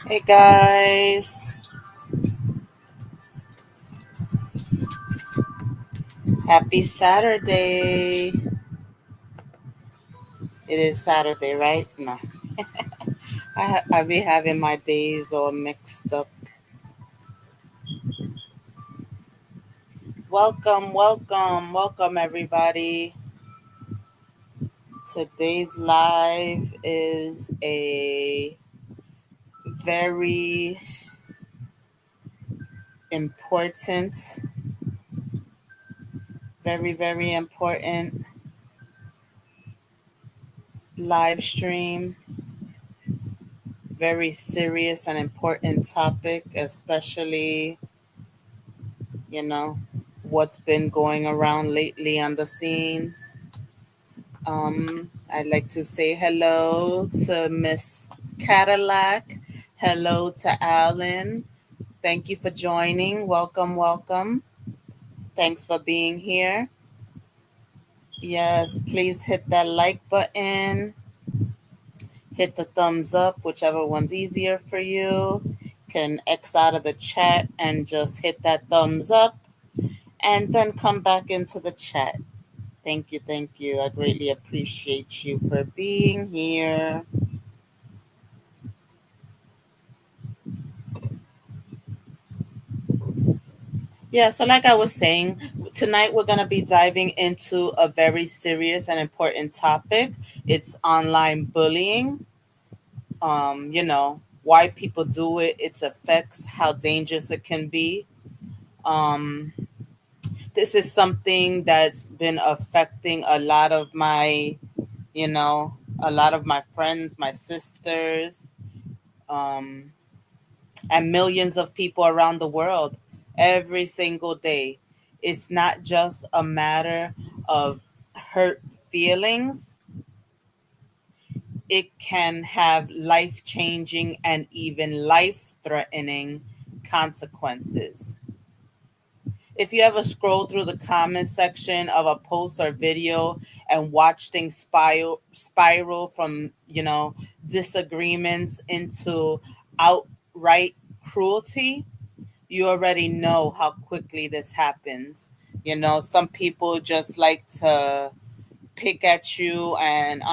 Hey guys, happy Saturday. It is Saturday, right? No, I be having my days all mixed up. Welcome everybody. Today's live is a very important, very important live stream. Very serious and important topic, especially you know, what's been going around lately on the scenes. I'd like to say hello to Miss Cadillac. Hello to Alan. Thank you for joining. Welcome. Thanks for being here. Yes, please hit that like button. Hit the thumbs up, whichever one's easier for you. Can X out of the chat and just hit that thumbs up and then come back into the chat. Thank you. I greatly appreciate you for being here. Yeah, so like I was saying, tonight we're going to be diving into a very serious and important topic. It's online bullying. Why people do it, its effects, how dangerous it can be. Um, this is something that's been affecting a lot of my friends, my sisters, um, and millions of people around the world every single day. It's not just a matter of hurt feelings, it can have life changing and even life threatening consequences. If you ever scroll through the comment section of a post or video and watch things spiral from, disagreements into outright cruelty, you already know how quickly this happens. Some people just like to pick at you, and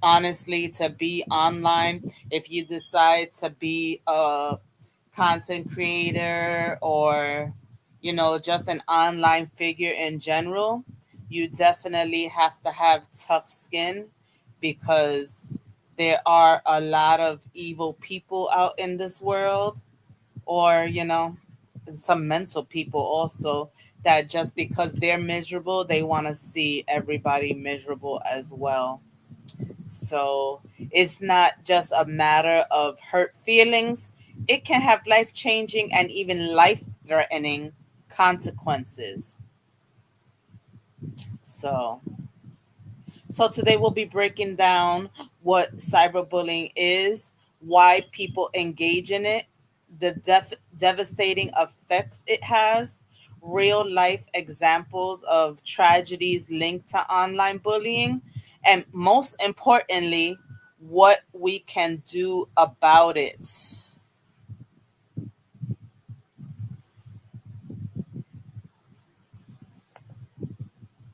honestly, to be online, if you decide to be a content creator or, just an online figure in general, you definitely have to have tough skin because there are a lot of evil people out in this world, or some mental people also, that just because they're miserable they want to see everybody miserable as well. So it's not just a matter of hurt feelings, it can have life changing and even life threatening consequences. So So today we'll be breaking down what cyberbullying is, why people engage in it, the devastating effects it has, real life examples of tragedies linked to online bullying, and most importantly, what we can do about it.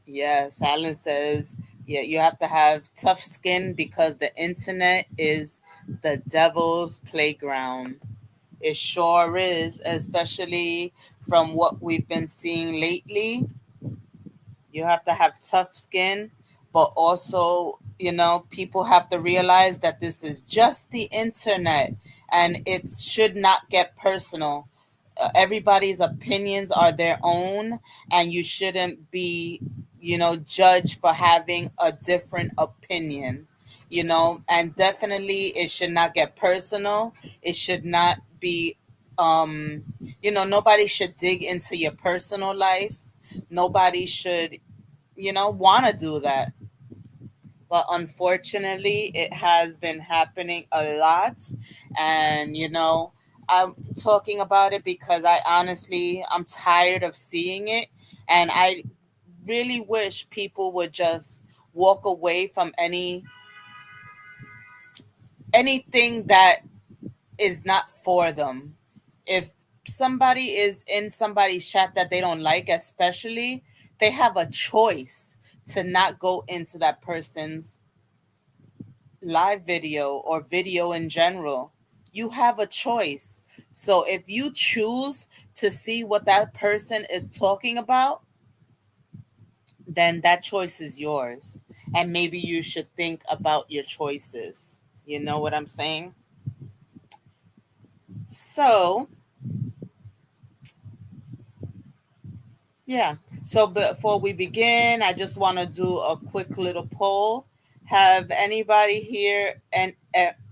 Yes, Alan says, yeah, you have to have tough skin because the internet is the devil's playground. It sure is, especially from what we've been seeing lately. You have to have tough skin, but also, people have to realize that this is just the internet and it should not get personal. Everybody's opinions are their own, and you shouldn't be, judged for having a different opinion. And definitely it should not get personal. It should not be, nobody should dig into your personal life. Nobody should, want to do that. But unfortunately, it has been happening a lot. And, I'm talking about it because I'm tired of seeing it. And I really wish people would just walk away from anything that is not for them. If somebody is in somebody's chat that they don't like, especially, they have a choice to not go into that person's live video or video in general. You have a choice. So if you choose to see what that person is talking about, then that choice is yours. And maybe you should think about your choices. You know what I'm saying? So, yeah. So before we begin, I just want to do a quick little poll. Have anybody here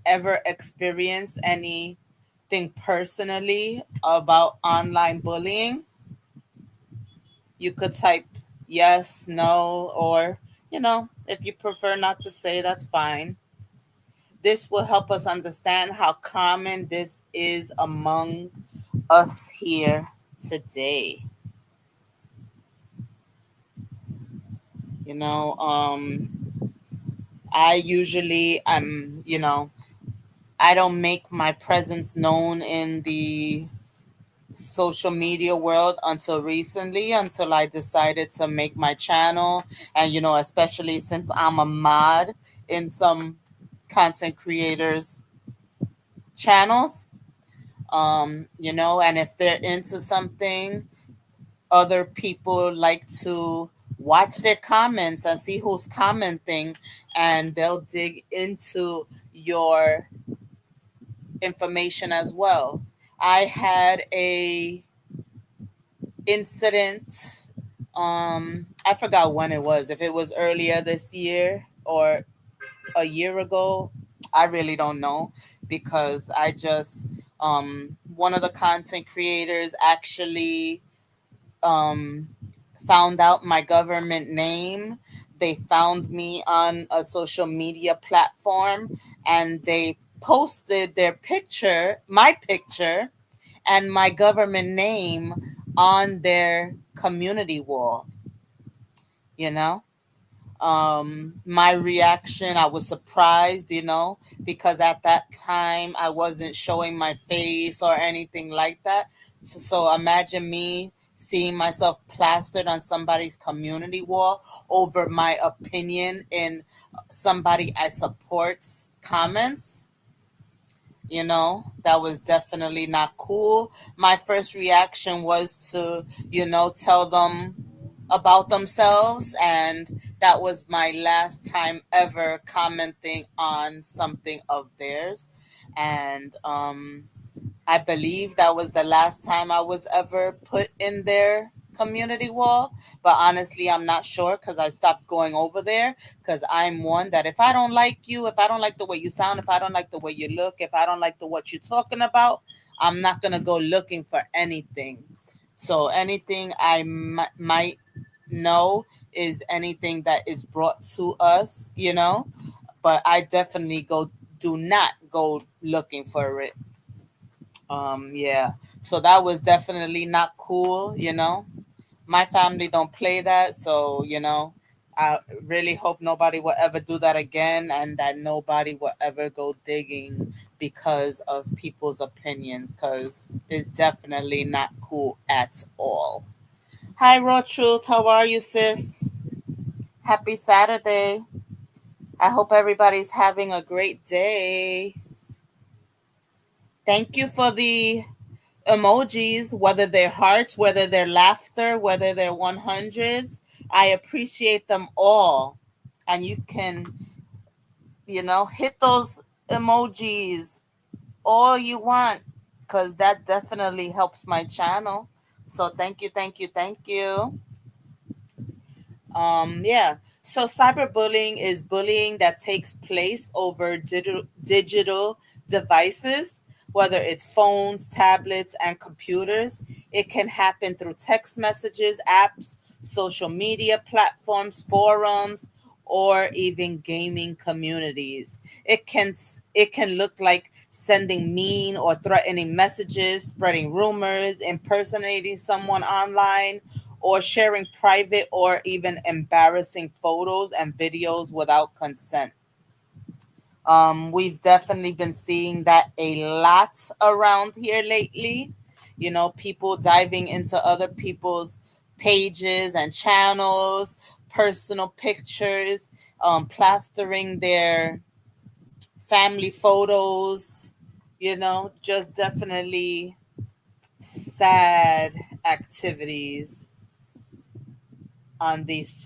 ever experienced anything personally about online bullying? You could type yes, no, or, if you prefer not to say, that's fine. This will help us understand how common this is among us here today. You know, I usually I don't make my presence known in the social media world until recently, until I decided to make my channel. And especially since I'm a mod in some content creators channels, and if they're into something, other people like to watch their comments and see who's commenting, and they'll dig into your information as well. I had a incident. I forgot when it was, if it was earlier this year or a year ago. I really don't know, because I just one of the content creators actually um, found out my government name. They found me on a social media platform, and they posted their picture, my picture, and my government name on their community wall, you know? My reaction, I was surprised, because at that time I wasn't showing my face or anything like that. So imagine me seeing myself plastered on somebody's community wall over my opinion in somebody I support's comments. That was definitely not cool. My first reaction was to, tell them about themselves, and that was my last time ever commenting on something of theirs. And I believe that was the last time I was ever put in their community wall. But honestly, I'm not sure, because I stopped going over there. Because I'm one that if I don't like you, if I don't like the way you sound, if I don't like the way you look, if I don't like the what you're talking about, I'm not going to go looking for anything. So anything I might know is anything that is brought to us, but I definitely do not go looking for it. Yeah. So that was definitely not cool. My family don't play that, so I really hope nobody will ever do that again, and that nobody will ever go digging because of people's opinions, because it's definitely not cool at all. Hi, Raw Truth. How are you, sis? Happy Saturday. I hope everybody's having a great day. Thank you for the emojis, whether they're hearts, whether they're laughter, whether they're 100s. I appreciate them all. And you can, hit those emojis all you want, because that definitely helps my channel. So thank you, thank you, thank you. Yeah. So cyberbullying is bullying that takes place over digital devices, whether it's phones, tablets, and computers. It can happen through text messages, apps, social media platforms, forums, or even gaming communities. It can look like sending mean or threatening messages, spreading rumors, impersonating someone online, or sharing private or even embarrassing photos and videos without consent. We've definitely been seeing that a lot around here lately. People diving into other people's pages and channels, personal pictures, plastering their family photos, just definitely sad activities on these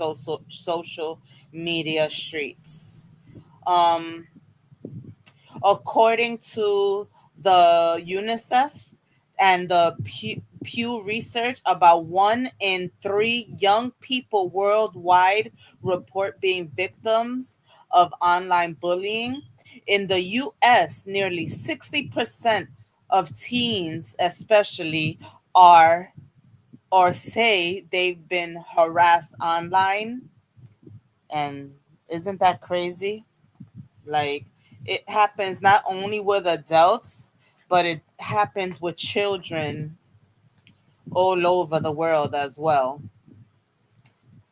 social media streets. Um, According to the UNICEF and the Pew Research, about 1 in 3 young people worldwide report being victims of online bullying. In the US, nearly 60% of teens, especially, are or say they've been harassed online. And isn't that crazy? Like, it happens not only with adults, but it happens with children all over the world as well.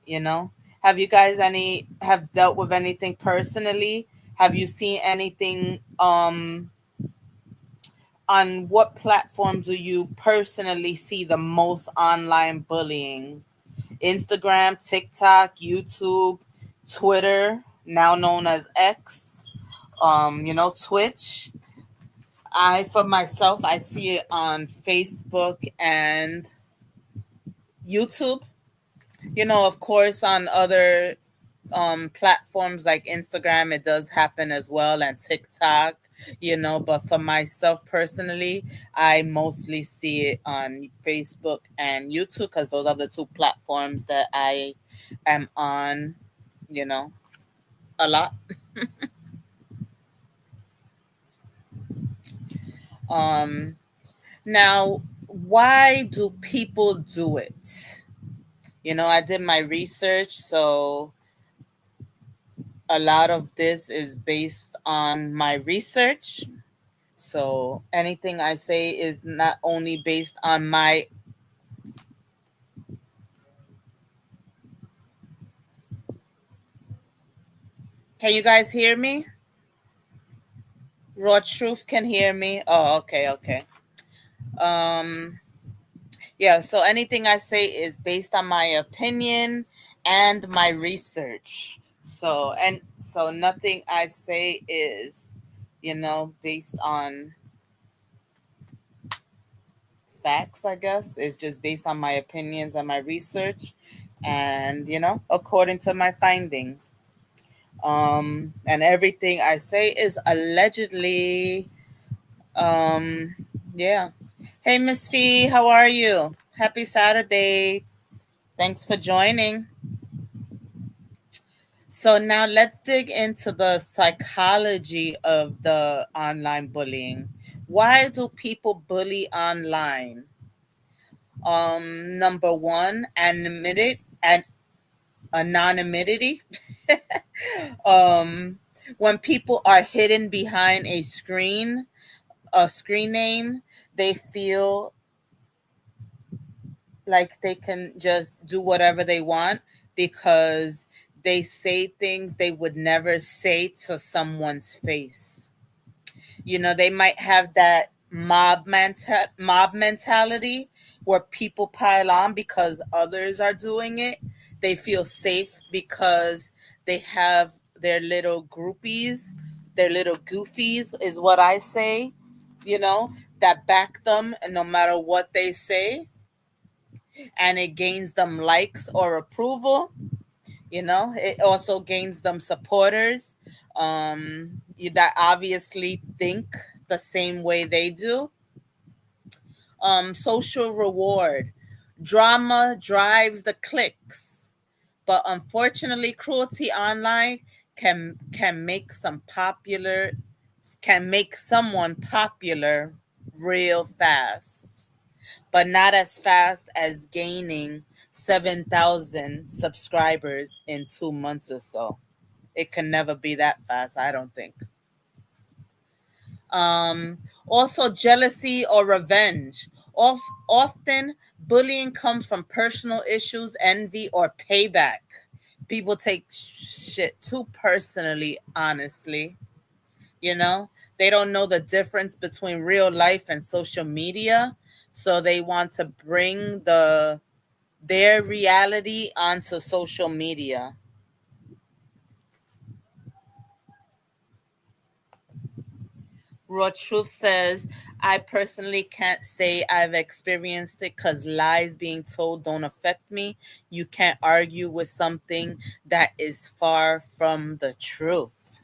You know, have you guys any have dealt with anything personally? Have you seen anything? On what platforms do you personally see the most online bullying? Instagram, TikTok, YouTube, Twitter, now known as X, Twitch. For myself, I see it on Facebook and YouTube. Of course, on other platforms like Instagram, it does happen as well, and TikTok. But for myself personally, I mostly see it on Facebook and YouTube because those are the two platforms that I am on. You know, a lot. Um, Now, why do people do it? I did my research, so a lot of this is based on my research. So anything I say is not only based on my. Can you guys hear me? Raw Truth can hear me. Oh, okay, okay. Um, yeah. So anything I say is based on my opinion and my research. So nothing I say is, based on facts, I guess. It's just based on my opinions and my research and, according to my findings. And everything I say is allegedly. Um, yeah. Hey, Miss Fee, how are you? Happy Saturday. Thanks for joining. So now let's dig into the psychology of the online bullying. Why do people bully online? Number one, anonymity. um, when people are hidden behind a screen name, they feel like they can just do whatever they want because they say things they would never say to someone's face. They might have that mob mentality where people pile on because others are doing it. They feel safe because they have their little groupies, their little goofies is what I say, you know, that back them and no matter what they say, and it gains them likes or approval. It also gains them supporters that obviously think the same way they do. Social reward. Drama drives the clicks, but unfortunately cruelty online can make someone popular real fast, but not as fast as gaining 7,000 subscribers in 2 months or so. It can never be that fast, I don't think. Also, jealousy or revenge. Often, bullying comes from personal issues, envy, or payback. People take shit too personally, honestly. you know? They don't know the difference between real life and social media, so they want to bring their reality onto social media. Raw Truth says, I personally can't say I've experienced it because lies being told don't affect me. You can't argue with something that is far from the truth.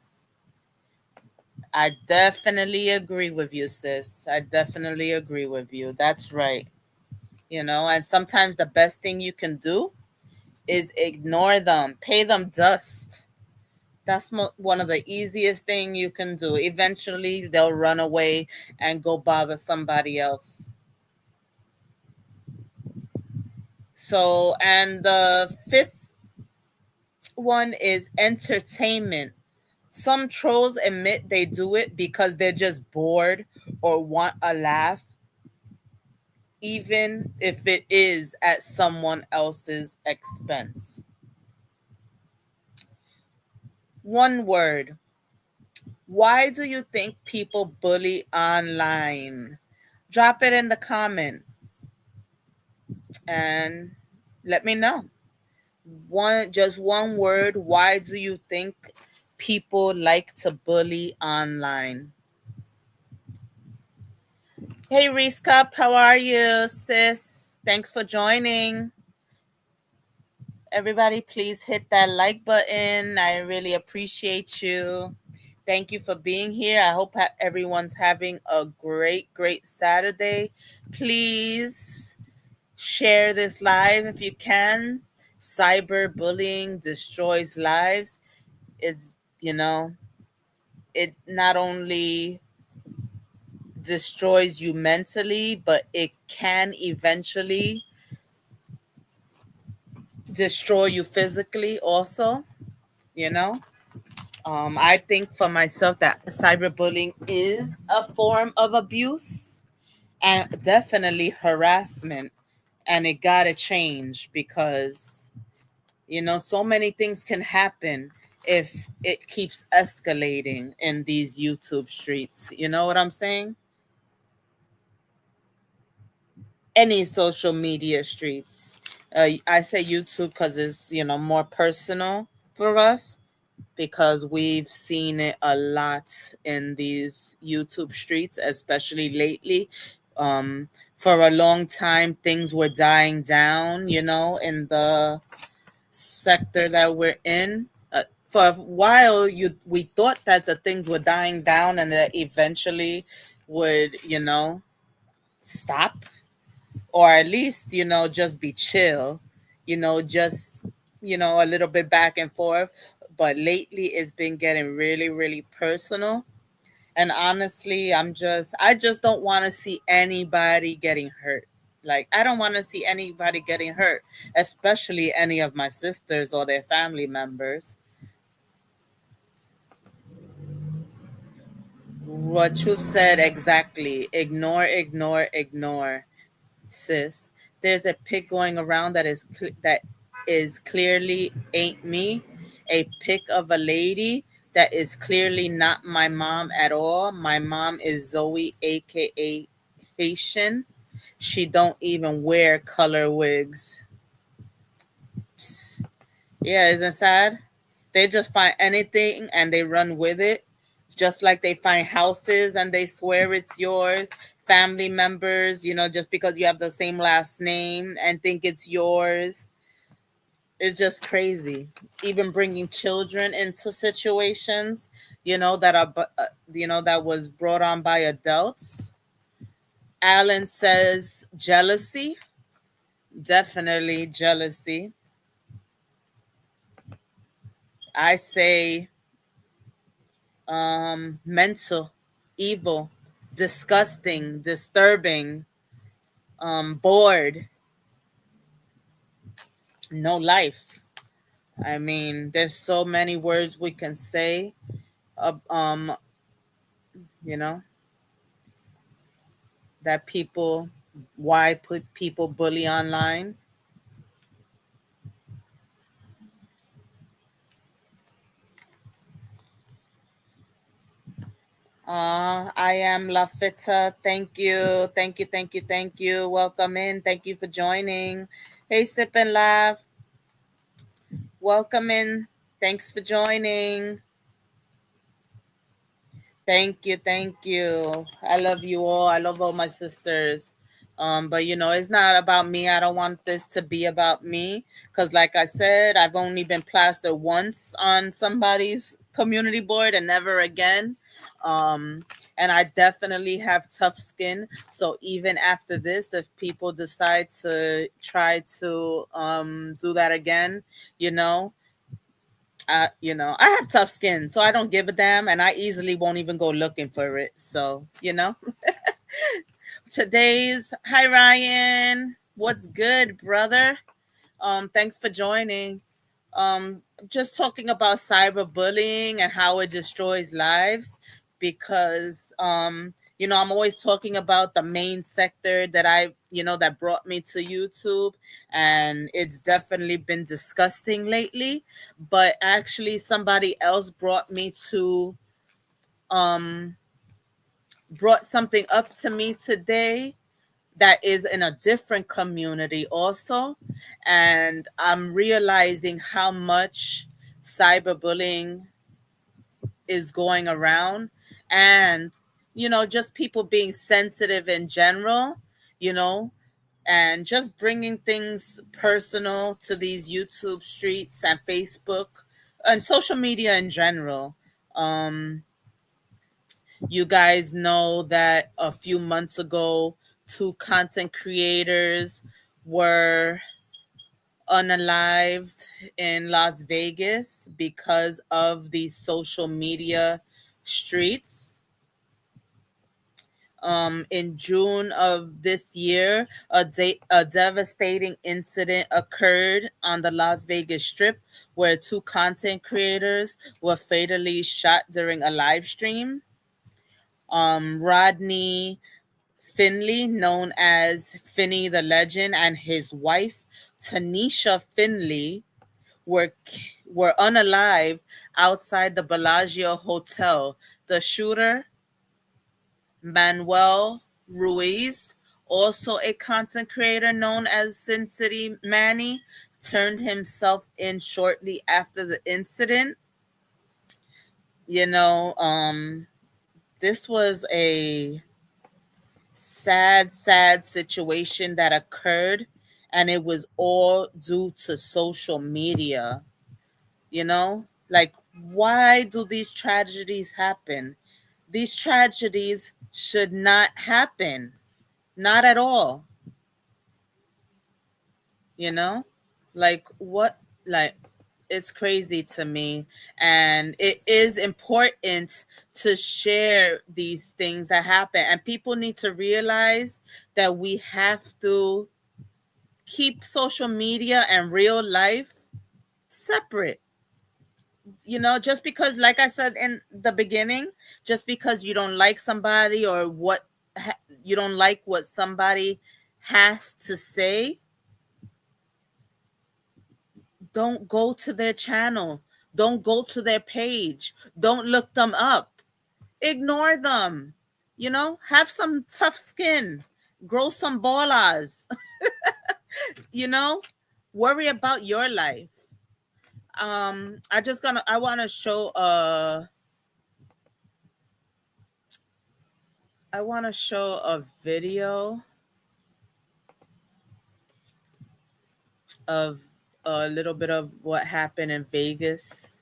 I definitely agree with you, sis. I definitely agree with you. That's right. And sometimes the best thing you can do is ignore them, pay them dust. That's one of the easiest thing you can do. Eventually, they'll run away and go bother somebody else. So, and the fifth one is entertainment. Some trolls admit they do it because they're just bored or want a laugh, even if it is at someone else's expense. One word. Why do you think people bully online? Drop it in the comment and let me know. Just one word. Why do you think people like to bully online? Hey Reese Cup, how are you, sis? Thanks for joining. Everybody, please hit that like button. I really appreciate you. Thank you for being here. I hope everyone's having a great, great Saturday. Please share this live if you can. Cyberbullying destroys lives. It's, it not only destroys you mentally, but it can eventually destroy you physically also, you know? I think for myself that cyberbullying is a form of abuse and definitely harassment. And it got to change because, so many things can happen if it keeps escalating in these YouTube streets. You know what I'm saying? Any social media streets. I say YouTube because it's, more personal for us because we've seen it a lot in these YouTube streets, especially lately. For a long time, things were dying down, in the sector that we're in. For a while, we thought that the things were dying down and that eventually would, stop or at least, just be chill, just, a little bit back and forth. But lately it's been getting really, really personal. And honestly, I just don't want to see anybody getting hurt. Like, I don't want to see anybody getting hurt, especially any of my sisters or their family members. What you said exactly. Ignore, ignore, ignore. Sis. There's a pic going around that is clearly ain't me. A pic of a lady that is clearly not my mom at all. My mom is Zoe, aka Haitian. She don't even wear color wigs. Psst. Yeah, isn't sad? They just find anything and they run with it. Just like they find houses and they swear it's yours. Family members, just because you have the same last name and think it's yours. It's just crazy. Even bringing children into situations, that was brought on by adults. Alan says jealousy. Definitely jealousy. I say mental, evil, disgusting, disturbing, bored, no life. I mean, there's so many words we can say, uh, um, you know, that why put people bully online. I am Lafita. Thank you. Thank you. Thank you. Thank you. Welcome in. Thank you for joining. Hey, Sip and Laugh. Welcome in. Thanks for joining. Thank you, thank you. I love you all. I love all my sisters. But it's not about me. I don't want this to be about me because, like I said, I've only been plastered once on somebody's community board and never again. Um, and I definitely have tough skin. So even after this, if people decide to try to do that again, you know, I have tough skin, so I don't give a damn, and I easily won't even go looking for it. So, today's hi Ryan, what's good, brother? Thanks for joining. Just talking about cyberbullying and how it destroys lives because I'm always talking about the main sector that that brought me to YouTube, and it's definitely been disgusting lately. But actually somebody else um brought something up to me today that is in a different community also, and I'm realizing how much cyberbullying is going around, and just people being sensitive in general, you know and just bringing things personal to these YouTube streets and Facebook and social media in general. You guys know that a few months ago, two content creators were unalived in Las Vegas because of these social media streets. In June of this year, a devastating incident occurred on the Las Vegas Strip where two content creators were fatally shot during a live stream. Rodney Finley, known as Finney the Legend, and his wife, Tanisha Finley, were unalive outside the Bellagio Hotel. The shooter, Manuel Ruiz, also a content creator known as Sin City Manny, turned himself in shortly after the incident. You know, this was a sad situation that occurred, and it was all due to social media. Like, why do these tragedies happen? These tragedies should not happen. Not at all. you know like what like It's crazy to me, and it is important to share these things that happen, and people need to realize that we have to keep social media and real life separate. Just because, like I said in the beginning, just because you don't like somebody, or you don't like what somebody has to say, don't go to their channel. Don't go to their page. Don't look them up. Ignore them. Have some tough skin. Grow some bolas. you know, Worry about your life. I want to show a video of a little bit of what happened in Vegas.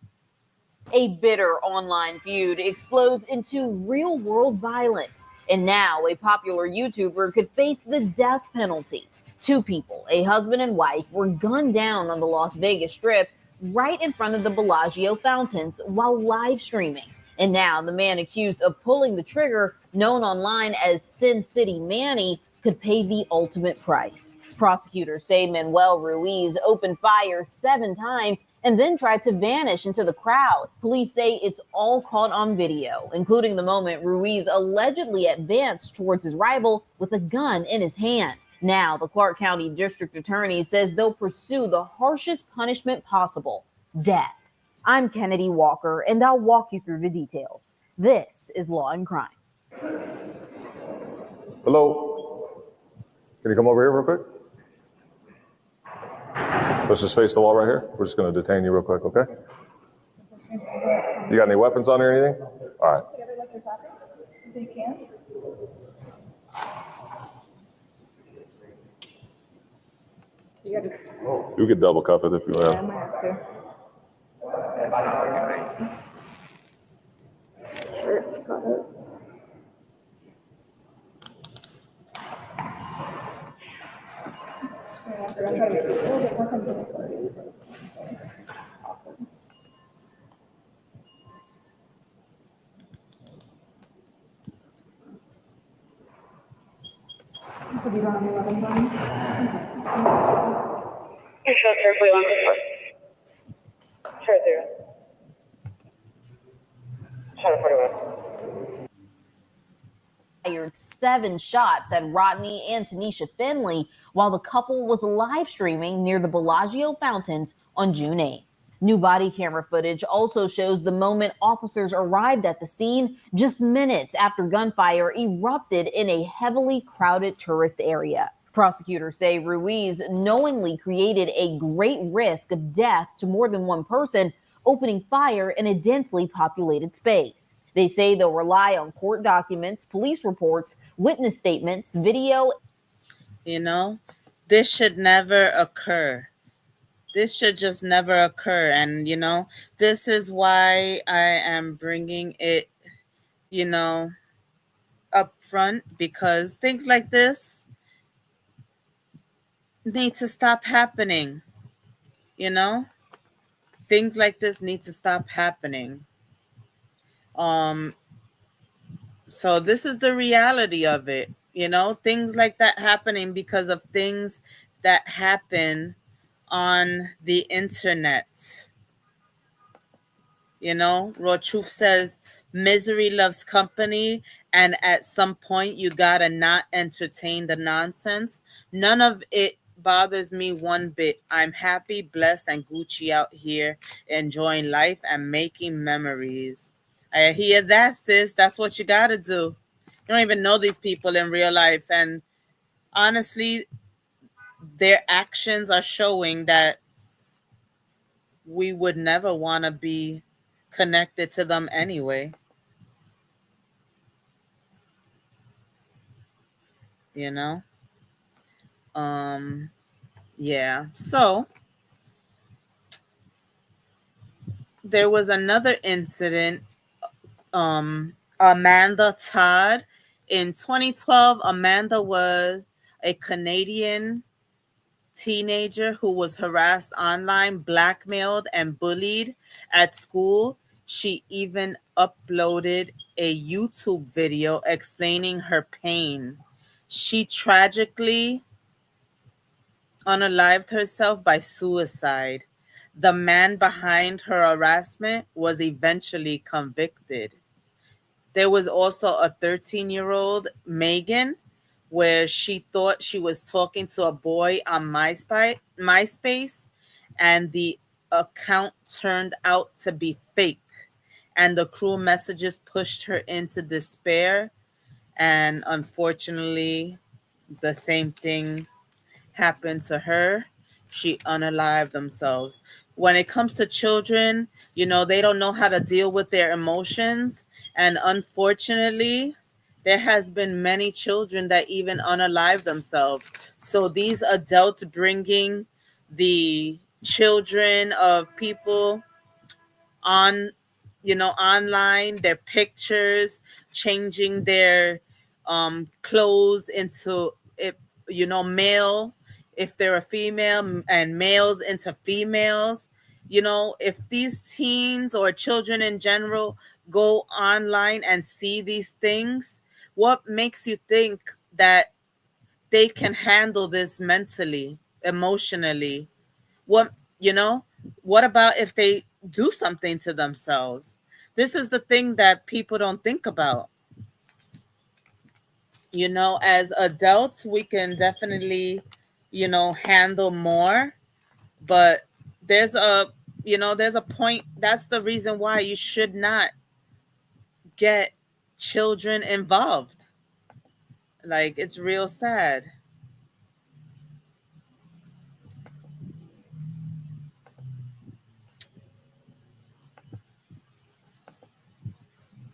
A bitter online feud explodes into real world violence, and now a popular YouTuber could face the death penalty. Two people, a husband and wife, were gunned down on the Las Vegas Strip right in front of the Bellagio fountains while live streaming. And now the man accused of pulling the trigger, known online as Sin City Manny, could pay the ultimate price. Prosecutors say Manuel Ruiz opened fire 7 times and then tried to vanish into the crowd. Police say it's all caught on video, including the moment Ruiz allegedly advanced towards his rival with a gun in his hand. Now, the Clark County District Attorney says they'll pursue the harshest punishment possible: death. I'm Kennedy Walker, and I'll walk you through the details. This is Law and Crime. Hello? Can you come over here real quick? Let's just face the wall right here. We're just going to detain you real quick, okay? You got any weapons on or anything? All right. You could double cuff it if you want. I might have to. Shirt, got it. I'm trying to make it a little bit more comfortable for you. Awesome. So you don't have any weapons on? You show carefully on before. Sure, zero. Shadow 41. Fired 7 shots at Rodney and Tanisha Finley while the couple was live streaming near the Bellagio fountains on June 8th. New body camera footage also shows the moment officers arrived at the scene just minutes after gunfire erupted in a heavily crowded tourist area. Prosecutors say Ruiz knowingly created a great risk of death to more than one person, opening fire in a densely populated space. They say they'll rely on court documents, police reports, witness statements, video. You know, this should never occur. This should just never occur. And, this is why I am bringing it, up front, because things like this need to stop happening. Things like this need to stop happening. So this is the reality of it. Things like that happening because of things that happen on the internet. Raw Truth says misery loves company, and at some point you gotta not entertain the nonsense. None of it bothers me one bit. I'm happy, blessed, and Gucci out here enjoying life and making memories. I hear that, sis. That's what you gotta do. You don't even know these people in real life, and honestly, their actions are showing that we would never want to be connected to them anyway. you know yeah. So there was another incident. Amanda Todd, in 2012, Amanda was a Canadian teenager who was harassed online, blackmailed, and bullied at school. She even uploaded a YouTube video explaining her pain. She tragically unalived herself by suicide. The man behind her harassment was eventually convicted. There was also a 13-year-old, Megan, where she thought she was talking to a boy on MySpace, and the account turned out to be fake. And the cruel messages pushed her into despair. And unfortunately, the same thing happened to her. She unalived themselves. When it comes to children, they don't know how to deal with their emotions. And unfortunately, there has been many children that even unalive themselves. So these adults bringing the children of people on, online, their pictures, changing their clothes into it, male, if they're a female, and males into females. If these teens or children in general go online and see these things, what makes you think that they can handle this mentally, emotionally? What you know what about if they do something to themselves? This is the thing that people don't think about. As adults, we can definitely handle more, but there's a point. That's the reason why you should not get children involved. Like, it's real sad.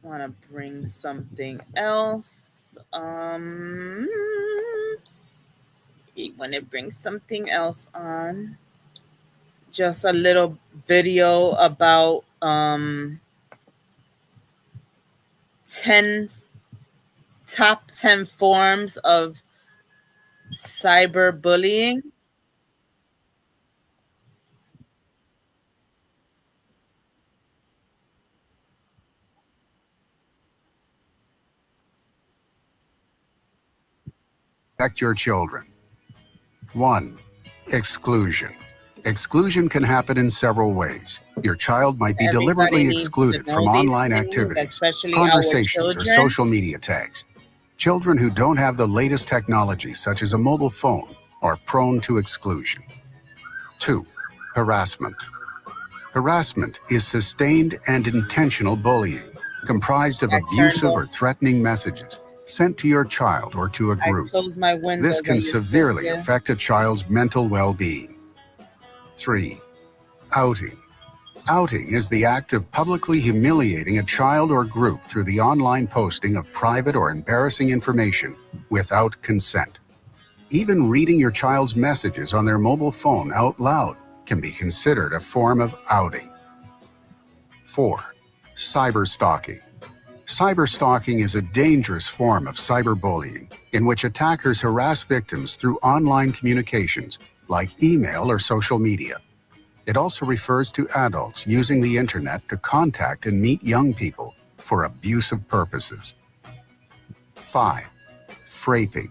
Want to bring something else. You want to bring something else on. Just a little video about 10 top 10 forms of cyberbullying. Protect your children. 1. Exclusion. Exclusion can happen in several ways. Your child might be Everybody deliberately needs to excluded know from these online things, activities, especially our conversations, or children. social media tags. Children who don't have the latest technology, such as a mobile phone, are prone to exclusion. 2. Harassment. Harassment is sustained and intentional bullying, comprised of I turned abusive or off. threatening messages sent to your child or to a I group. close my windows. This can severely affect a child's mental well-being. 3. Outing. Outing is the act of publicly humiliating a child or group through the online posting of private or embarrassing information without consent. Even reading your child's messages on their mobile phone out loud can be considered a form of outing. 4. Cyberstalking. Cyberstalking is a dangerous form of cyberbullying in which attackers harass victims through online communications like email or social media. It also refers to adults using the internet to contact and meet young people for abusive purposes. 5. Fraping.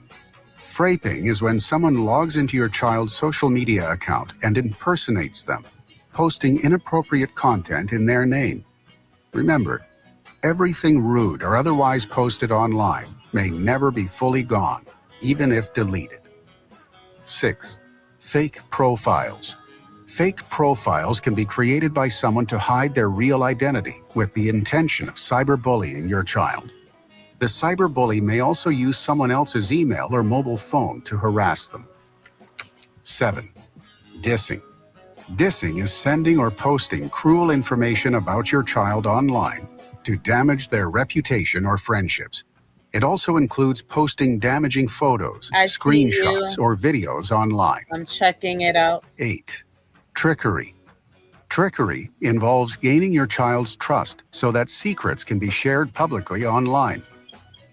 Fraping is when someone logs into your child's social media account and impersonates them, posting inappropriate content in their name. Remember, everything rude or otherwise posted online may never be fully gone, even if deleted. 6. Fake profiles. Fake profiles can be created by someone to hide their real identity with the intention of cyberbullying your child. The cyberbully may also use someone else's email or mobile phone to harass them. 7. Dissing. Dissing is sending or posting cruel information about your child online to damage their reputation or friendships. It also includes posting damaging photos, I see screenshots, you. or videos online. I'm checking it out. 8. Trickery. Trickery involves gaining your child's trust so that secrets can be shared publicly online.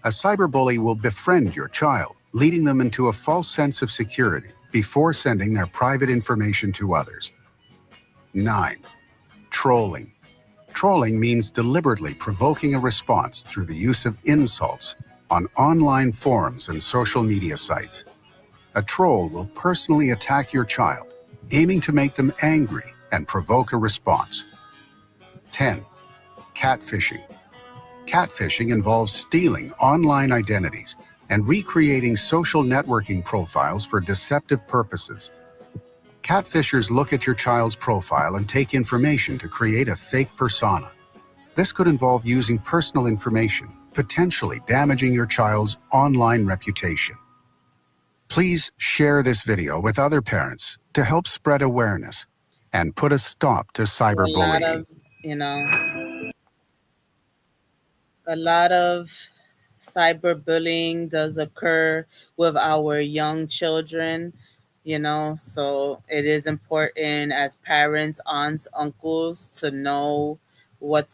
A cyberbully will befriend your child, leading them into a false sense of security before sending their private information to others. 9. Trolling. Trolling means deliberately provoking a response through the use of insults on online forums and social media sites. A troll will personally attack your child, aiming to make them angry and provoke a response. 10. Catfishing. Catfishing involves stealing online identities and recreating social networking profiles for deceptive purposes. Catfishers look at your child's profile and take information to create a fake persona. This could involve using personal information, potentially damaging your child's online reputation. Please share this video with other parents to help spread awareness and put a stop to cyberbullying. A lot of cyberbullying does occur with our young children, so it is important as parents, aunts, uncles to know what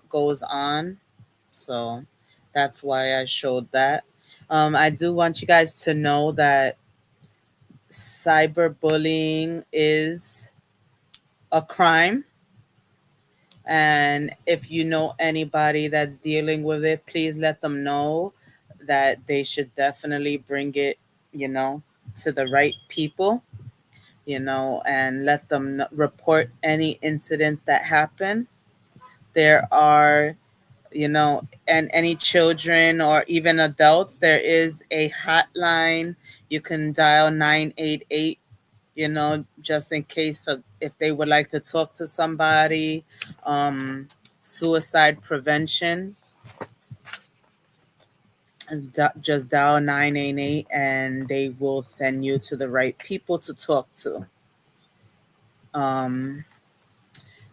goes on. So that's why I showed that. I do want you guys to know that cyberbullying is a crime. And if you know anybody that's dealing with it, please let them know that they should definitely bring it, to the right people, and let them report any incidents that happen. There are, and any children or even adults, there is a hotline. You can dial 988, just in case if they would like to talk to somebody. suicide prevention. Just dial 988 and they will send you to the right people to talk to. Um,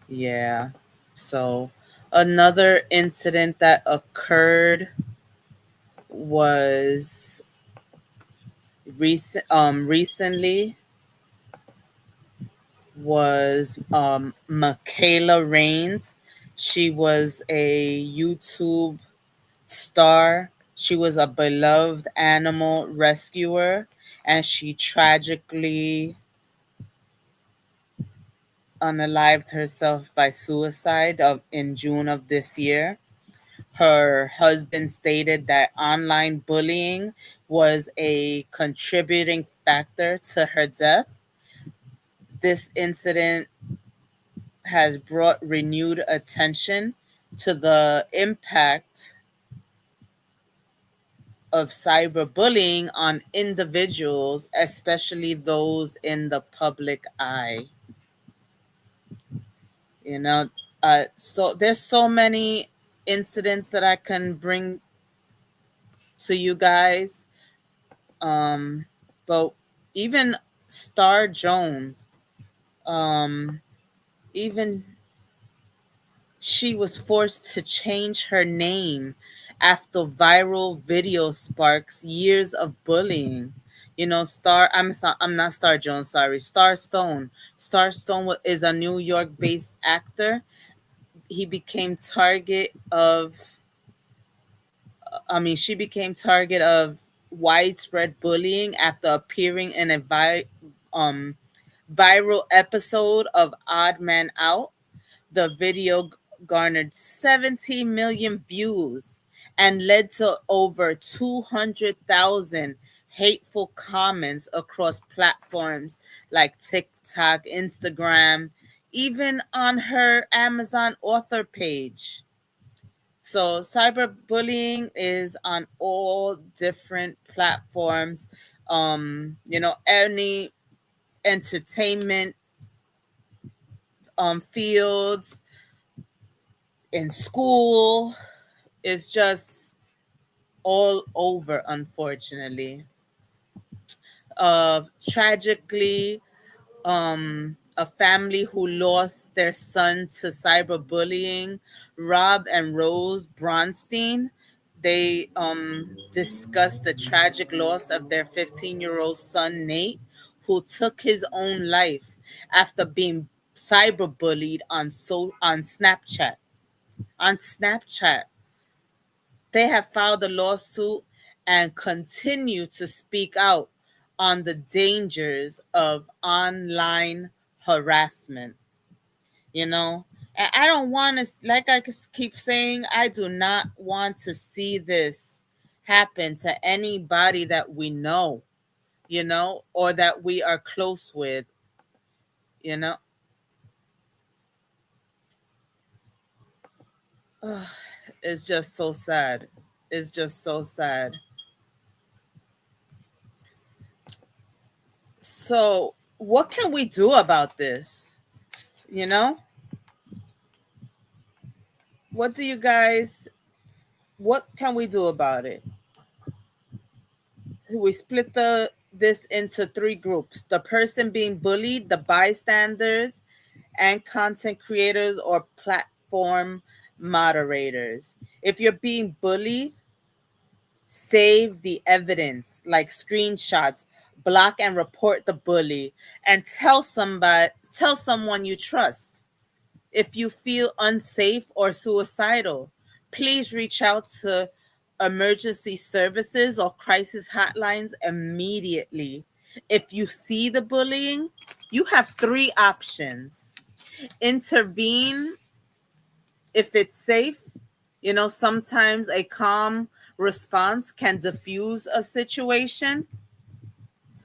yeah. So another incident that occurred was recently was Michaela Rains. She was a YouTube star. She was a beloved animal rescuer, and she tragically unalived herself by suicide in June of this year. Her husband stated that online bullying was a contributing factor to her death. This incident has brought renewed attention to the impact of cyberbullying on individuals, especially those in the public eye. You know, so there's so many incidents that I can bring to you guys. Um, but even Star Jones, um, even she was forced to change her name after viral video sparks years of bullying. You know, I'm not Star Jones, sorry. Star Stone. Star Stone is a New York-based actor. He became target of she became target of widespread bullying after appearing in a viral episode of Odd Man Out. The video garnered 17 million views and led to over 200,000 hateful comments across platforms like TikTok, Instagram, even on her Amazon author page. So cyberbullying is on all different platforms. Any entertainment fields, in school, is just all over, unfortunately. Tragically, a family who lost their son to cyberbullying, Rob and Rose Bronstein, they discussed the tragic loss of their 15-year-old son, Nate, who took his own life after being cyberbullied on Snapchat. On Snapchat, they have filed a lawsuit and continue to speak out on the dangers of online harassment. You know, and I don't want to, like I keep saying, I do not want to see this happen to anybody that we know, or that we are close with, you know. Ugh, it's just so sad. It's just so sad. So, what can we do about this? You know, what do you guys, what can we do about it? We split this into three groups: the person being bullied, the bystanders, and content creators or platform moderators. If you're being bullied, save the evidence like screenshots, block and report the bully, and tell someone you trust. If you feel unsafe or suicidal, please reach out to emergency services or crisis hotlines immediately. If you see the bullying, you have three options: intervene if it's safe. Sometimes a calm response can diffuse a situation.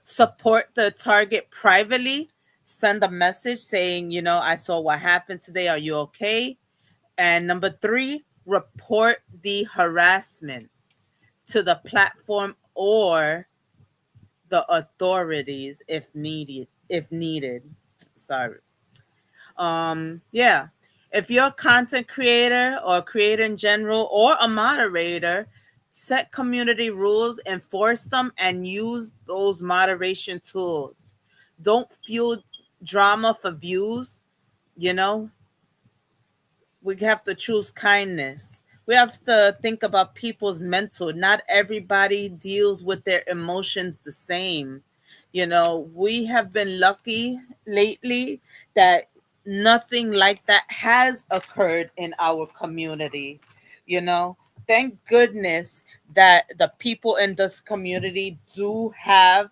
Support the target privately. Send a message saying, I saw what happened today. Are you okay? And number three, report the harassment to the platform or the authorities if needed. Sorry. Yeah. If you're a content creator or a creator in general or a moderator, set community rules, enforce them, and use those moderation tools. Don't fuel drama for views, you know? We have to choose kindness. We have to think about people's mental. Not everybody deals with their emotions the same. We have been lucky lately that nothing like that has occurred in our community. You know, thank goodness that the people in this community do have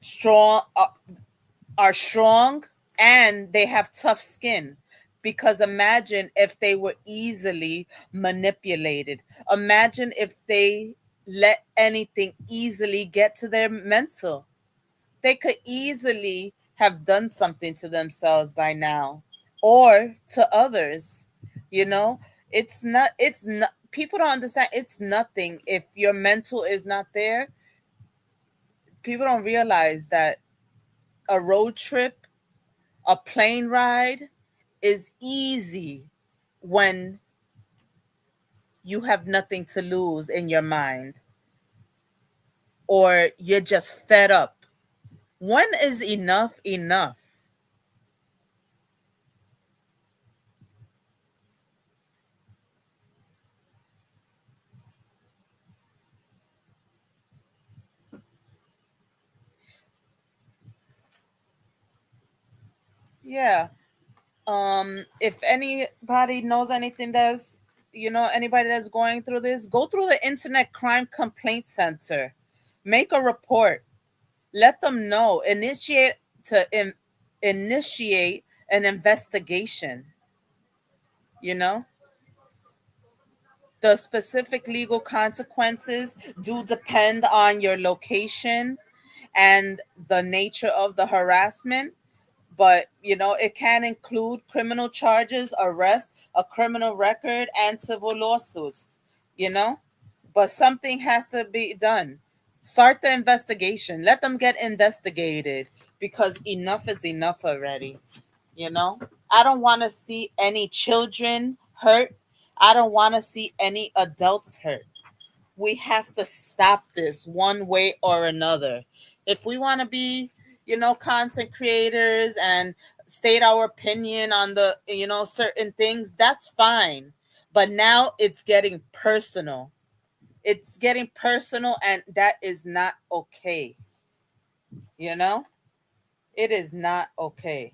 strong are strong and they have tough skin, because imagine if they were easily manipulated. Imagine if they let anything easily get to their mental. They could easily have done something to themselves by now or to others. you know it's not people don't understand. It's nothing if your mental is not there. People don't realize that a road trip, a plane ride is easy when you have nothing to lose in your mind, or you're just fed up. When is enough enough? Yeah. If anybody knows anything that's anybody that's going through this, go through the Internet Crime Complaint Center. Make a report. Let them know. Initiate an investigation. You know, the specific legal consequences do depend on your location and the nature of the harassment, but it can include criminal charges, arrest, a criminal record, and civil lawsuits. You know, but something has to be done. Start the investigation. Let them get investigated, because enough is enough already. You know, I don't want to see any children hurt. I don't want to see any adults hurt. We have to stop this one way or another. If we want to be, content creators and state our opinion on the, certain things, that's fine. But now it's getting personal. It's getting personal, and that is not okay. You know, it is not okay.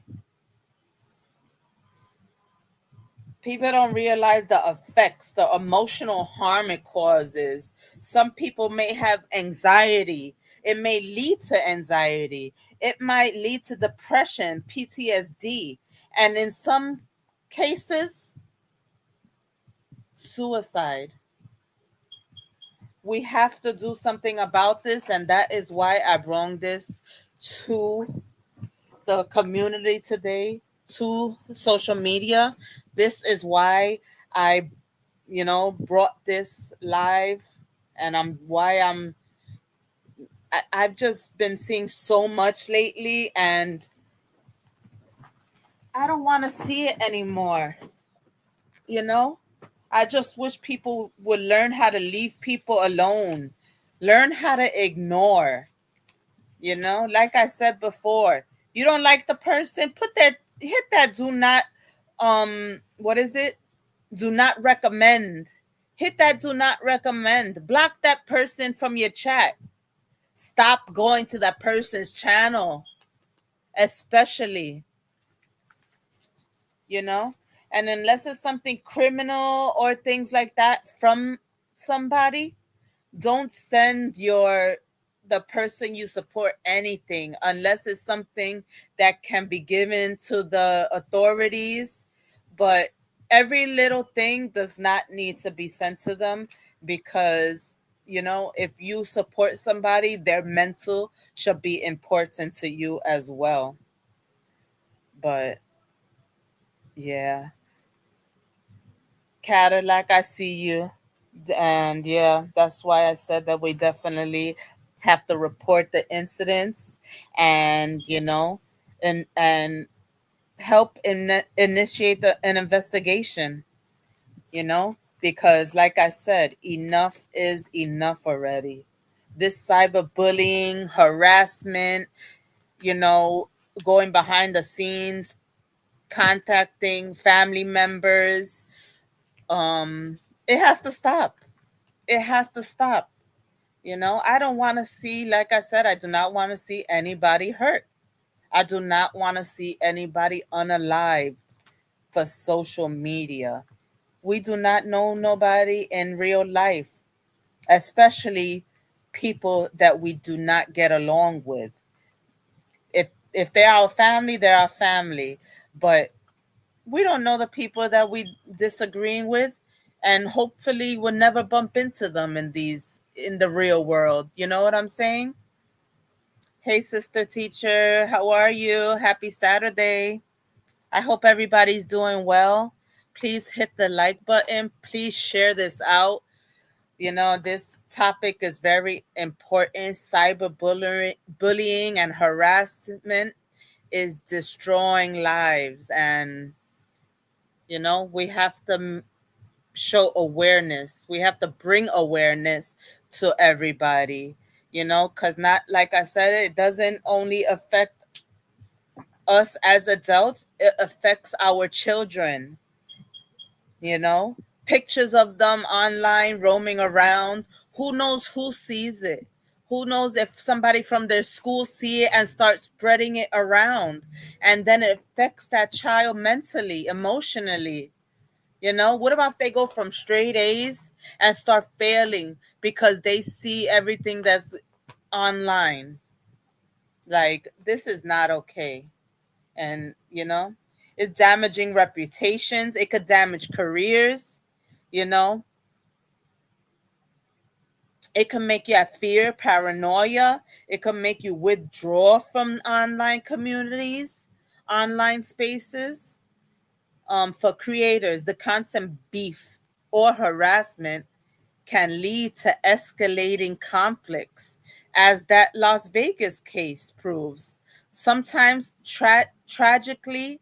People don't realize the effects, the emotional harm it causes. Some people may have anxiety. It may lead to anxiety. It might lead to depression, PTSD, and in some cases, suicide. We have to do something about this, and that is why I brought this to the community today, to social media. This is why I brought this live, and I've just been seeing so much lately, and I don't want to see it anymore. you know I just wish people would learn how to leave people alone, learn how to ignore. Like I said before, you don't like the person, hit that do not, what is it, do not recommend. Hit that do not recommend. Block that person from your chat. Stop going to that person's channel, especially, you know? And unless it's something criminal or things like that from somebody, don't send the person you support anything unless it's something that can be given to the authorities. But every little thing does not need to be sent to them, because if you support somebody, their mental should be important to you as well. But yeah, Cadillac, I see you. And yeah, that's why I said that we definitely have to report the incidents, and and help initiate an investigation, because like I said, enough is enough already. This cyberbullying, harassment, you know, going behind the scenes, contacting family members, it has to stop. It has to stop. I don't want to see, like I said, I do not want to see anybody hurt. I do not want to see anybody unalived for social media. We do not know nobody in real life, especially people that we do not get along with. If they're our family, they're our family. But we don't know the people that we disagreeing with, and hopefully we'll never bump into them in the real world. You know what I'm saying? Hey, sister teacher, how are you? Happy Saturday. I hope everybody's doing well. Please hit the like button. Please share this out. This topic is very important. Cyberbullying and harassment is destroying lives. And, we have to show awareness. We have to bring awareness to everybody, because not, like I said, it doesn't only affect us as adults, it affects our children, you know pictures of them online roaming around. Who knows who sees it? Who knows if somebody from their school see it and start spreading it around, and then it affects that child mentally, emotionally. What about if they go from straight A's and start failing because they see everything that's online? Like, this is not okay. And it's damaging reputations. It could damage careers. you know it can make you have fear, paranoia. It can make you withdraw from online communities, online spaces. For creators, the constant beef or harassment can lead to escalating conflicts, as that Las Vegas case proves. Sometimes tragically,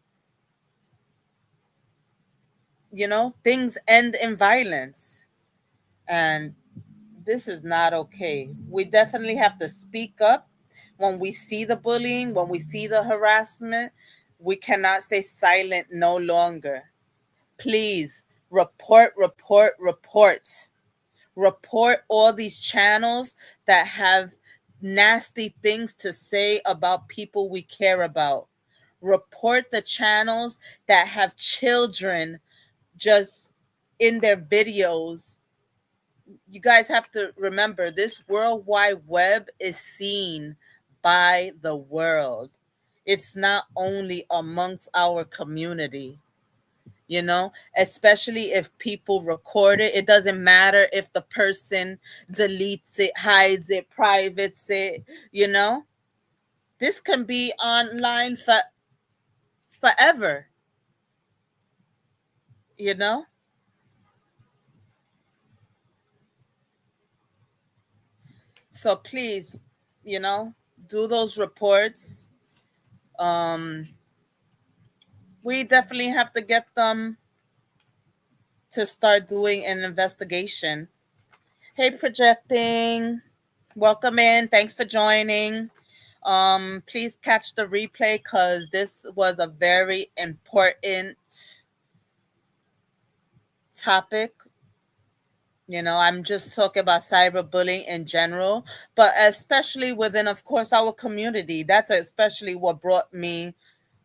things end in violence. And this is not okay. We definitely have to speak up when we see the bullying, when we see the harassment. We cannot stay silent no longer. Please report, report, report. Report all these channels that have nasty things to say about people we care about. Report the channels that have children just in their videos. You guys have to remember, this World Wide Web is seen by the world. It's not only amongst our community, especially if people record it. It doesn't matter if the person deletes it, hides it, privates it, this can be online forever, you know? So please, do those reports. Um, we definitely have to get them to start doing an investigation. Hey, projecting. Welcome in. Thanks for joining. Please catch the replay because this was a very important topic. I'm just talking about cyberbullying in general, but especially within, of course, our community. That's especially what brought me,